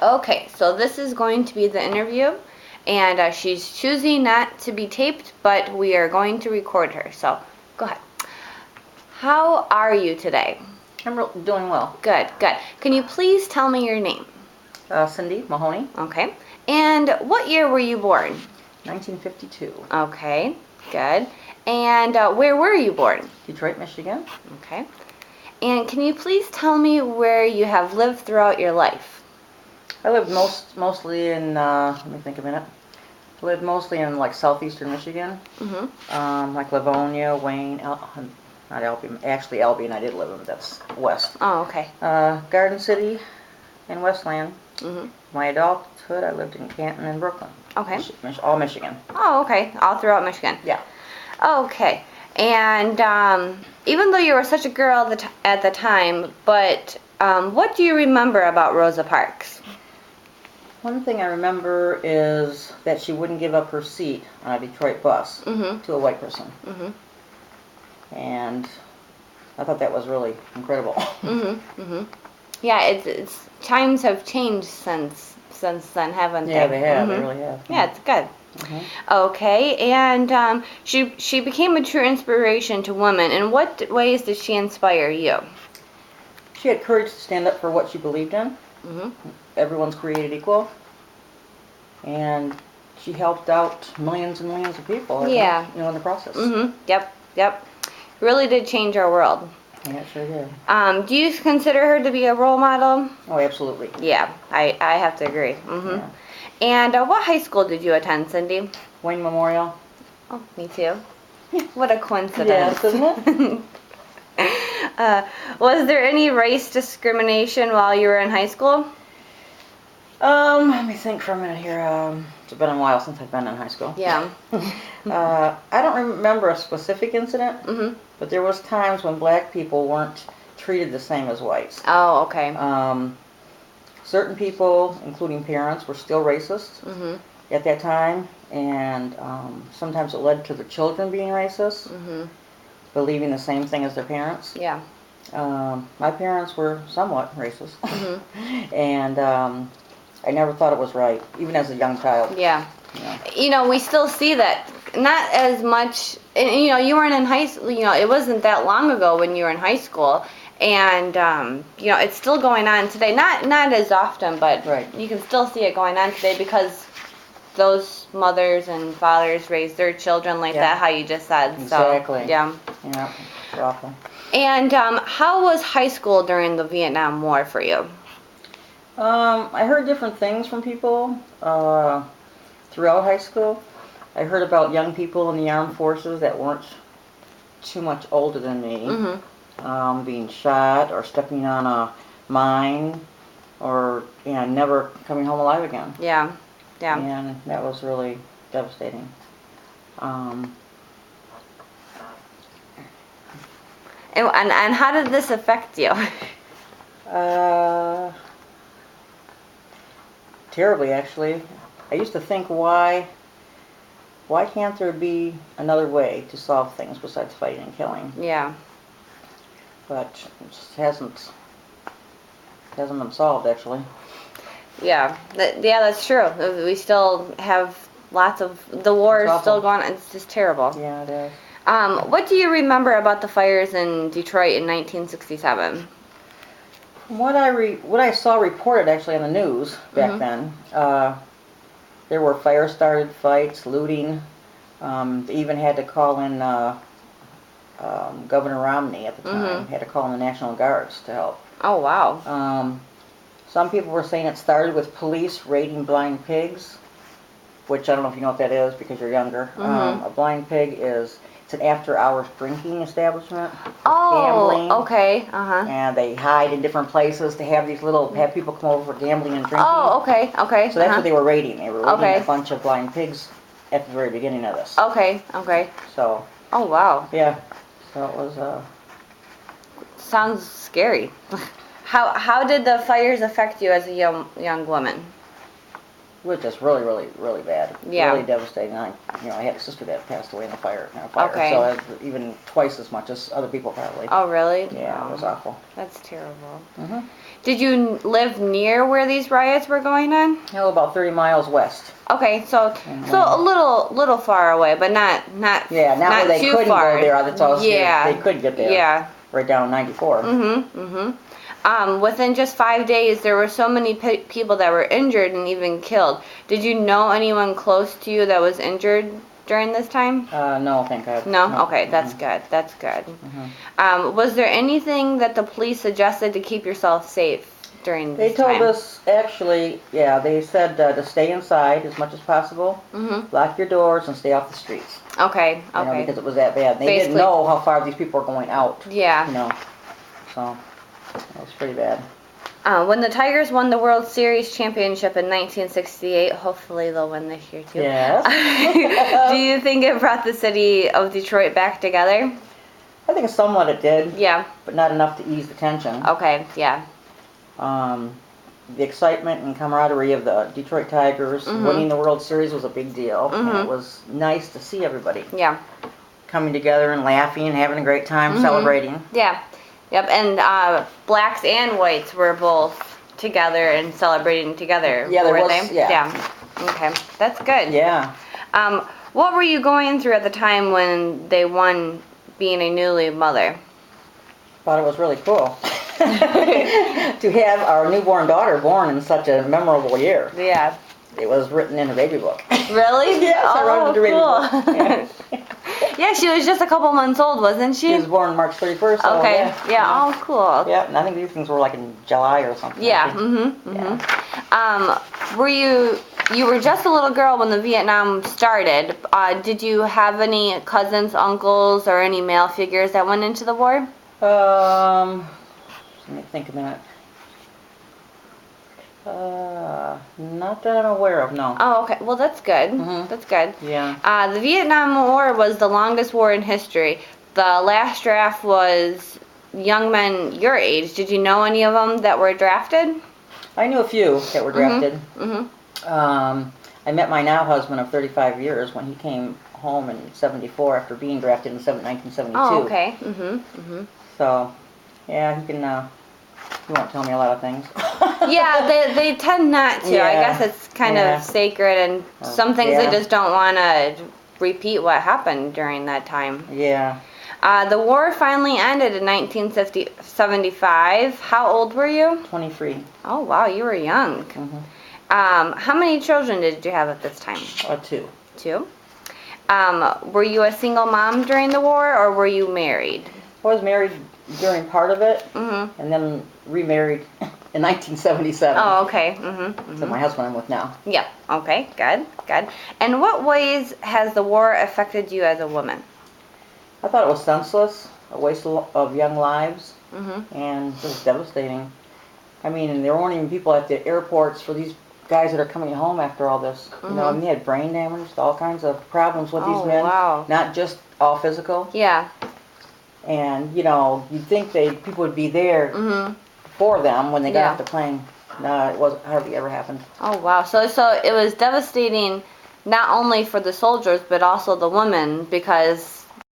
Okay, so this is going to be the interview, and she's choosing not to be taped, but we are going to record her. So, go ahead. How are you today? I'm doing well. Good, good. Can you please tell me your name? Cindy Mahoney, Okay. And what year were you born? 1952. Okay, good. And where were you born? Detroit, Michigan. Okay. And can you please tell me where you have lived throughout your life? I lived mostly in, let me think a minute. I lived mostly in like southeastern Michigan, like Livonia, Wayne, not Albion, actually Albion I did live in, but that's west. Oh, okay. Garden City and Westland. Mm-hmm. My adulthood, I lived in Canton and Brooklyn. Okay. All Michigan. Oh, okay. All throughout Michigan. Yeah. Okay. And even though you were such a girl at the time, but what do you remember about Rosa Parks? One thing I remember is that she wouldn't give up her seat on a Detroit bus to a white person. And I thought that was really incredible. Yeah, it's times have changed since then, haven't they? Yeah, they have. They really have. Yeah, it's good. Okay, and she became a true inspiration to women. In what ways did she inspire you? She had courage to stand up for what she believed in. Everyone's created equal. And she helped out millions and millions of people. Yeah. In the process. Yep. Really did change our world. Yeah, it sure did. Do you consider her to be a role model? Oh, absolutely. Yeah, I have to agree. Yeah. And what high school did you attend, Cindy? Wayne Memorial. Oh, me too. What a coincidence. Yes, isn't it? Was there any race discrimination while you were in high school? Let me think for a minute here. It's been a while since I've been in high school. Yeah. I don't remember a specific incident, but there was times when black people weren't treated the same as whites. Oh, okay. Certain people, including parents, were still racist at that time, and sometimes it led to the children being racist, believing the same thing as their parents. Yeah. My parents were somewhat racist, and I never thought it was right, even as a young child. Yeah. We still see that, not as much, and, you weren't in high school, it wasn't that long ago when you were in high school, and, it's still going on today, not as often, but you can still see it going on today because those mothers and fathers raise their children like that, how you just said. Exactly. So, yeah. Yeah, it's awful. And how was high school during the Vietnam War for you? I heard different things from people throughout high school. I heard about young people in the armed forces that weren't too much older than me being shot or stepping on a mine or never coming home alive again. Yeah. And that was really devastating. And how did this affect you? Terribly, actually. I used to think, why can't there be another way to solve things besides fighting and killing? Yeah. But it just hasn't been solved, actually. Yeah, that's true. We still have lots of, the war is still going on. It's just terrible. Yeah, it is. What do you remember about the fires in Detroit in 1967? From what I saw reported actually on the news back then, there were fire-started fights, looting. They even had to call in Governor Romney at the time. Had to call in the National Guards to help. Oh, wow. Some people were saying it started with police raiding blind pigs, which I don't know if you know what that is because you're younger. A blind pig it's an after-hours drinking establishment. Gambling. Okay. And they hide in different places to have have people come over for gambling and drinking. Oh, okay. So that's what they were raiding. They were raiding a bunch of blind pigs at the very beginning of this. Okay. So. Oh, wow. Yeah. So it was. Sounds scary. How did the fires affect you as a young woman? which is really, really, really bad. Yeah. Really devastating. I had a sister that passed away in a fire. Okay. So it's even twice as much as other people probably. Oh, really? Yeah, it was awful. That's terrible. Mm-hmm. Did you live near where these riots were going on? No, about 30 miles west. Okay, so a little far away, but not Yeah, now not they too couldn't far. go there. That's all. Yeah, They could get there. Yeah. Right down 94. Within just 5 days, there were so many people that were injured and even killed. Did you know anyone close to you that was injured during this time? No, thank God. No? Okay, that's good. That's good. Was there anything that the police suggested to keep yourself safe during They this told time? us, actually, they said to stay inside as much as possible, lock your doors, and stay off the streets. Okay, You know, okay. because it was that bad. They Basically- didn't know how far these people were going out. Yeah. You know, so it was pretty bad. When the Tigers won the World Series championship in 1968, hopefully they'll win this year too. Yes. Do you think it brought the city of Detroit back together? I think somewhat it did, Yeah. but not enough to ease the tension. Okay, yeah. The excitement and camaraderie of the Detroit Tigers winning the World Series was a big deal. And it was nice to see everybody Yeah. coming together and laughing and having a great time celebrating. Yeah. Yep, and blacks and whites were both together and celebrating together. Yeah, there were was- they? yeah. Okay, that's good. Yeah. What were you going through at the time when they won being a newly mother? Thought it was really cool to have our newborn daughter born in such a memorable year. Yeah. It was written in her baby book. Really? Yes, I wrote it in the baby book. Cool. Yeah, she was just a couple months old, wasn't she? She was born March 31st. So Okay. Yeah. Oh, cool. Yeah, and I think these things were like in July or something. I Yeah. think. Were you were just a little girl when the Vietnam started? Did you have any cousins, uncles, or any male figures that went into the war? Let me think a minute. Not that I'm aware of, no. Oh, okay. Well, that's good. Mhm. That's good. Yeah. The Vietnam War was the longest war in history. The last draft was young men your age. Did you know any of them that were drafted? I knew a few that were drafted. Mm-hmm. I met my now husband of 35 years when he came home in 74 after being drafted in 1972. Oh, okay. Mm-hmm. So, yeah, he won't tell me a lot of things. Yeah, they tend not to. I Yeah. guess it's kind Yeah. of sacred, and some things yeah. they just don't want to repeat what happened during that time. Yeah. The war finally ended in 1975. How old were you? 23. Oh, wow, you were young. How many children did you have at this time? 2. 2. Were you a single mom during the war, or were you married? I was married during part of it, Mm-hmm. and then remarried in 1977 Oh, okay. Mm-hmm. to my husband I'm with now. Yeah. Okay. Good. Good. And what ways has the war affected you as a woman? I thought it was senseless, a waste of young lives, Mm-hmm. and just devastating. I mean, and there weren't even people at the airports for these guys that are coming home after all this. You know, I mean, they had brain damage, all kinds of problems with Oh, these men. wow. Not just all physical. Yeah. And, you know, you'd think people would be there Mm-hmm. for them when they got Yeah. off the plane. No, it wasn't, hardly ever happened. Oh, wow. So it was devastating not only for the soldiers, but also the women, because